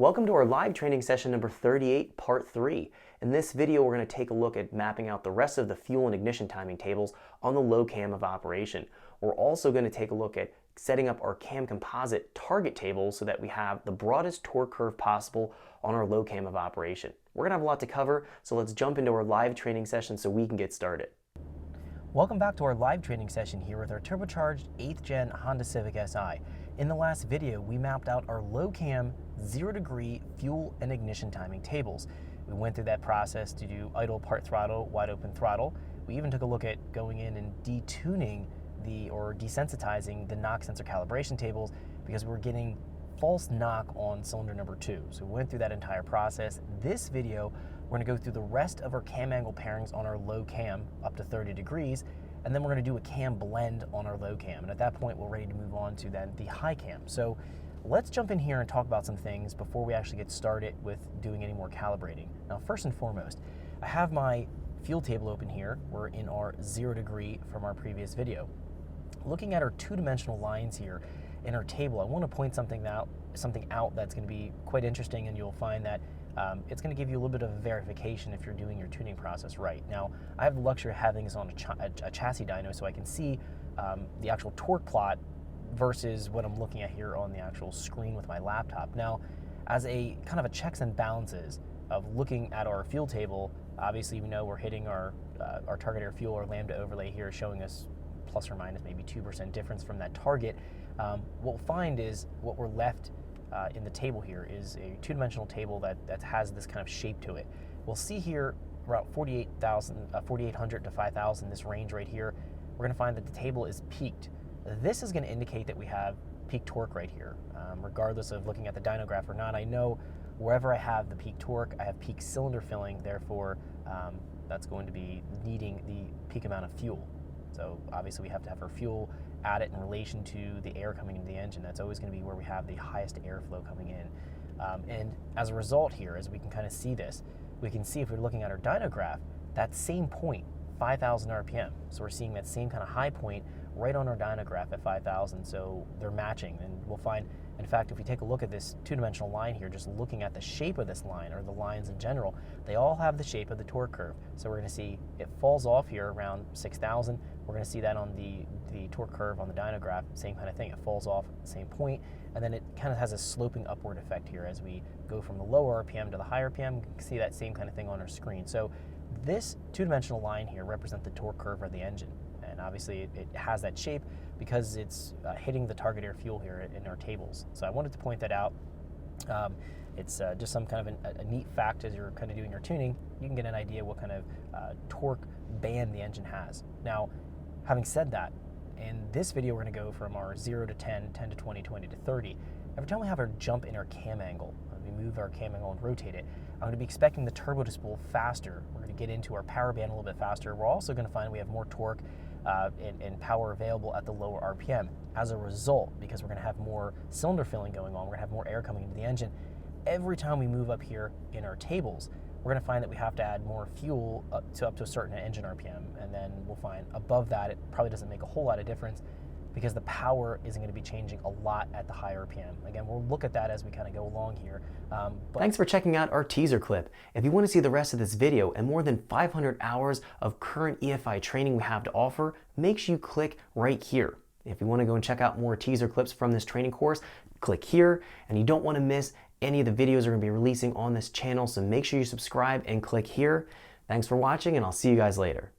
Welcome to our live training session number 38, part 3. In this video, we're going to take a look at mapping out the rest of the fuel and ignition timing tables on the low cam of operation. We're also going to take a look at setting up our cam composite target table so that we have the broadest torque curve possible on our low cam of operation. We're going to have a lot to cover, so let's jump into our live training session so we can get started. Welcome back to our live training session here with our turbocharged 8th gen Honda Civic Si. In the last video, we mapped out our low cam 0 degree fuel and ignition timing tables. We went through that process to do idle part throttle, wide open throttle. We even took a look at going in and detuning or desensitizing the knock sensor calibration tables because we were getting false knock on cylinder number 2. So we went through that entire process. This video, we're going to go through the rest of our cam angle pairings on our low cam up to 30 degrees, and then we're going to do a cam blend on our low cam. And at that point, we're ready to move on to then the high cam. So let's jump in here and talk about some things before we actually get started with doing any more calibrating. Now, first and foremost, I have my fuel table open here. We're in our 0 degree from our previous video. Looking at our two-dimensional lines here in our table, I want to point something out that's going to be quite interesting, and you'll find that it's going to give you a little bit of verification if you're doing your tuning process right. Now, I have the luxury of having this on a chassis dyno, so I can see the actual torque plot versus what I'm looking at here on the actual screen with my laptop. Now, as a kind of a checks and balances of looking at our fuel table, obviously we know we're hitting our target air fuel or lambda overlay here, showing us plus or minus maybe 2% difference from that target. What we'll find is what we're left in the table here is a two-dimensional table that has this kind of shape to it. We'll see here around 4,800 to 5,000, this range right here, we're going to find that the table is peaked. This is going to indicate that we have peak torque right here. Regardless of looking at the dyno graph or not, I know wherever I have the peak torque, I have peak cylinder filling, therefore that's going to be needing the peak amount of fuel. So obviously we have to have our fuel added in relation to the air coming into the engine. That's always going to be where we have the highest airflow coming in. And as a result here, as we can kind of see this, we can see if we're looking at our dyno graph, that same point, 5,000 RPM. So we're seeing that same kind of high point right on our dyno graph at 5,000. So they're matching, and we'll find, in fact, if we take a look at this two-dimensional line here, just looking at the shape of this line, or the lines in general, they all have the shape of the torque curve. So we're going to see it falls off here around 6,000. We're going to see that on the torque curve on the dyno graph, same kind of thing. It falls off at the same point, and then it kind of has a sloping upward effect here as we go from the lower RPM to the higher RPM. You can see that same kind of thing on our screen. So this two-dimensional line here represents the torque curve of the engine. And obviously it has that shape because it's hitting the target air fuel here in our tables. So I wanted to point that out. It's just some kind of a neat fact as you're kind of doing your tuning. You can get an idea what kind of torque band the engine has. Now, having said that, in this video we're going to go from our 0 to 10, 10 to 20, 20 to 30. Every time we have our jump in our cam angle, we move our cam angle and rotate it, I'm going to be expecting the turbo to spool faster. We're going to get into our power band a little bit faster. We're also going to find we have more torque and power available at the lower RPM. As a result, because we're going to have more cylinder filling going on, we're going to have more air coming into the engine. Every time we move up here in our tables, we're going to find that we have to add more fuel up to a certain engine RPM, and then we'll find above that it probably doesn't make a whole lot of difference because the power isn't going to be changing a lot at the high RPM. Again, we'll look at that as we kind of go along here. Thanks for checking out our teaser clip. If you want to see the rest of this video and more than 500 hours of current EFI training we have to offer, make sure you click right here. If you want to go and check out more teaser clips from this training course, click here, and you don't want to miss any of the videos we're going to be releasing on this channel, so make sure you subscribe and click here. Thanks for watching, and I'll see you guys later.